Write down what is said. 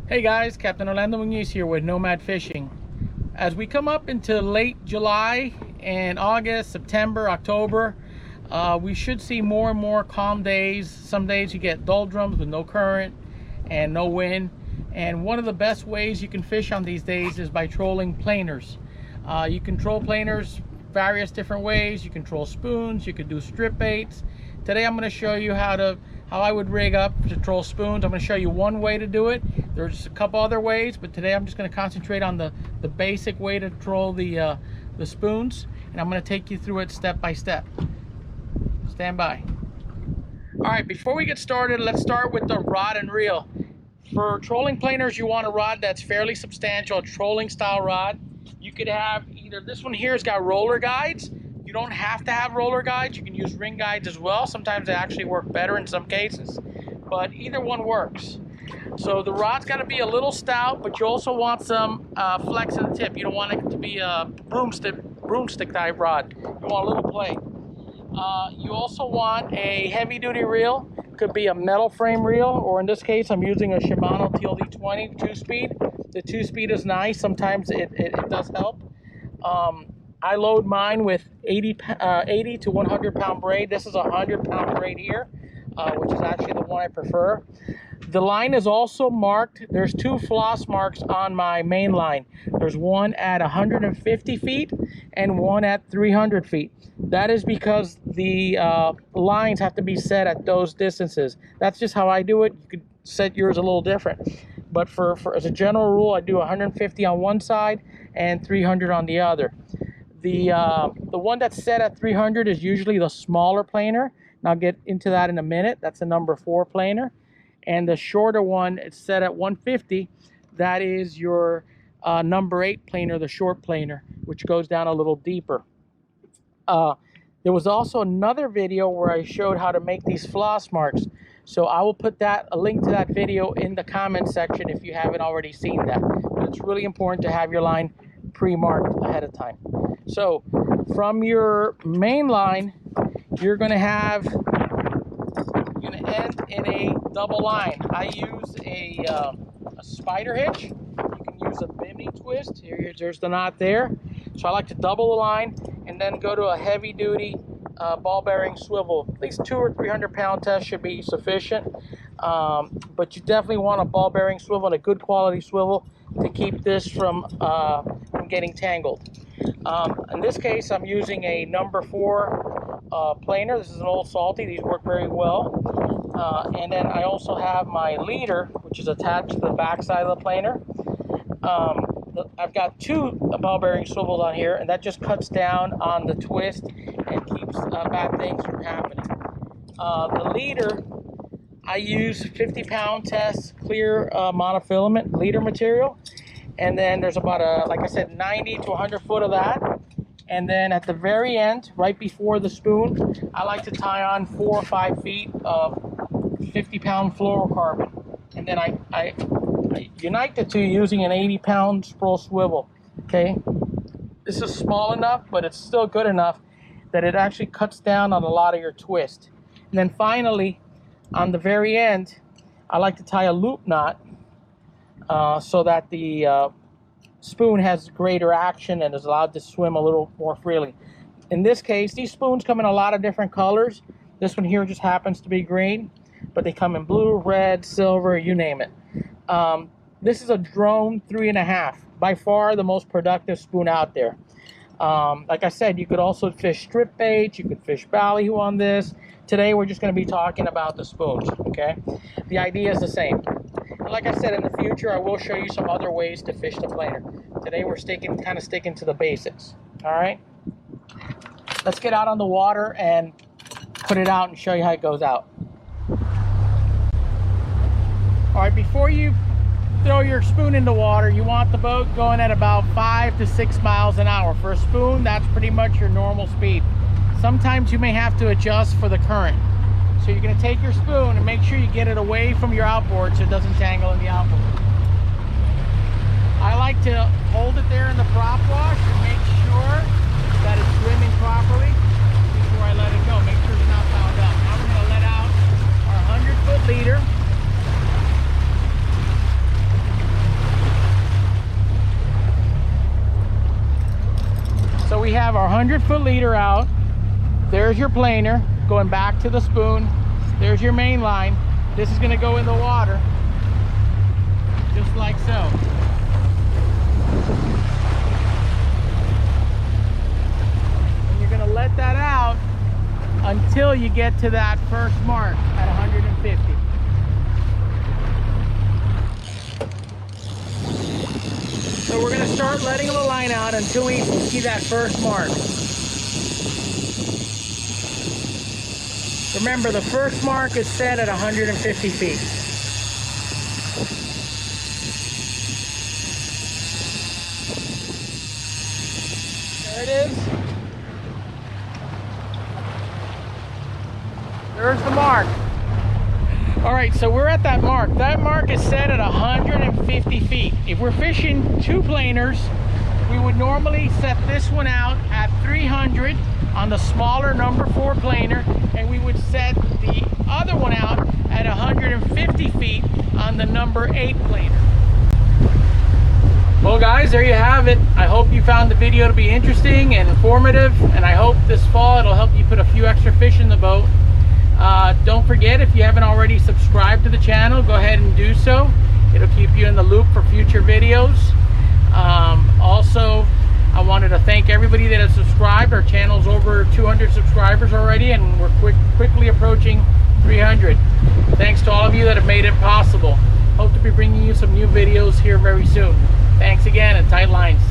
Hey guys, Captain Orlando Muniz here with Nomad Fishing. As we come up into late July and August, September, October, we should see more and more calm days. Some days you get doldrums with no current and no wind. And one of the best ways you can fish on these days is by trolling planers. You can troll planers various different ways. You can troll spoons, you can do strip baits. Today I'm going to show you how I would rig up to troll spoons. I'm going to show you one way to do it. There's a couple other ways, but today I'm just going to concentrate on the basic way to troll the spoons, and I'm going to take you through it step by step. Stand by. All right, before we get started, let's start with the rod and reel. For trolling planers, you want a rod that's fairly substantial, a trolling style rod. You could have either this one here has got roller guides. You don't have to have roller guides. You can use ring guides as well. Sometimes they actually work better in some cases, but either one works. So the rod's got to be a little stout, but you also want some flex in the tip. You don't want it to be a broomstick type rod. You want a little play. You also want a heavy duty reel. Could be a metal frame reel, or in this case I'm using a Shimano TLD20 2-speed. The 2-speed is nice. Sometimes it does help. I load mine with 80 to 100 pound braid. This is a 100-pound braid here, which is actually the one I prefer. The line is also marked. There's two floss marks on my main line. There's one at 150 feet and one at 300 feet. That is because the lines have to be set at those distances. That's just how I do it. You could set yours a little different. But for as a general rule, I do 150 on one side and 300 on the other. The one that's set at 300 is usually the smaller planer, and I'll get into that in a minute. That's a number 4 planer. And the shorter one, it's set at 150. That is your number 8 planer, the short planer, which goes down a little deeper. There was also another video where I showed how to make these floss marks. So I will put a link to that video in the comment section if you haven't already seen that. But it's really important to have your line pre-marked ahead of time. So from your main line, you're going to end in a double line. I use a spider hitch. You can use a bimini twist. There's the knot there. So I like to double the line and then go to a heavy duty ball bearing swivel. At least 200 or 300 pound test should be sufficient. But you definitely want a ball bearing swivel and a good quality swivel to keep this from getting tangled. In this case, I'm using a number 4 planer. This is an Old Salty. These work very well. And then I also have my leader, which is attached to the back side of the planer. I've got 2 ball bearing swivels on here, and that just cuts down on the twist and keeps bad things from happening. The leader, I use 50-pound test clear monofilament leader material. And then there's about like I said, 90 to 100 foot of that. And then at the very end, right before the spoon, I like to tie on 4 or 5 feet of 50-pound fluorocarbon. And then I unite the two using an 80-pound sproul swivel. Okay, this is small enough, but it's still good enough that it actually cuts down on a lot of your twist. And then finally, on the very end, I like to tie a loop knot so that the spoon has greater action and is allowed to swim a little more freely. In this case, these spoons come in a lot of different colors. This one here just happens to be green, but they come in blue, red, silver, you name it. This is a drone 3.5, by far the most productive spoon out there. Like I said, you could also fish strip bait, you could fish ballyhoo on this. Today we're just going to be talking about the spoons, okay? The idea is the same. And like I said, in the future I will show you some other ways to fish the planer. Today we're kind of sticking to the basics, all right? Let's get out on the water and put it out and show you how it goes out. All right, before you throw your spoon in the water, you want the boat going at about 5 to 6 miles an hour. For a spoon, that's pretty much your normal speed. Sometimes you may have to adjust for the current. So you're going to take your spoon and make sure you get it away from your outboard so it doesn't tangle in the outboard. I like to hold it there in the prop wash and make sure that it's swimming properly before I let it go. Make sure it's not fouled up. Now we're going to let out our 100-foot leader. have our 100-foot leader out. There's your planer going back to the spoon. There's your main line. This is going to go in the water, just like so. And you're going to let that out until you get to that first mark at 150. So we're going to start letting the line out until we see that first mark. Remember, the first mark is set at 150 feet. There it is. There's the mark. All right, so we're at that mark. That mark is set at 150 feet. If we're fishing 2 planers, we would normally set this one out at 300 on the smaller number 4 planer, and we would set the other one out at 150 feet on the number 8 planer. Well guys, there you have it. I hope you found the video to be interesting and informative, and I hope this fall it'll help you put a few extra fish in the boat. Don't forget, if you haven't already subscribed to the channel, go ahead and do so. It'll keep you in the loop for future videos. Also, I wanted to thank everybody that has subscribed. Our channel's over 200 subscribers already, and we're quickly approaching 300. Thanks to all of you that have made it possible. Hope to be bringing you some new videos here very soon. Thanks again, and tight lines.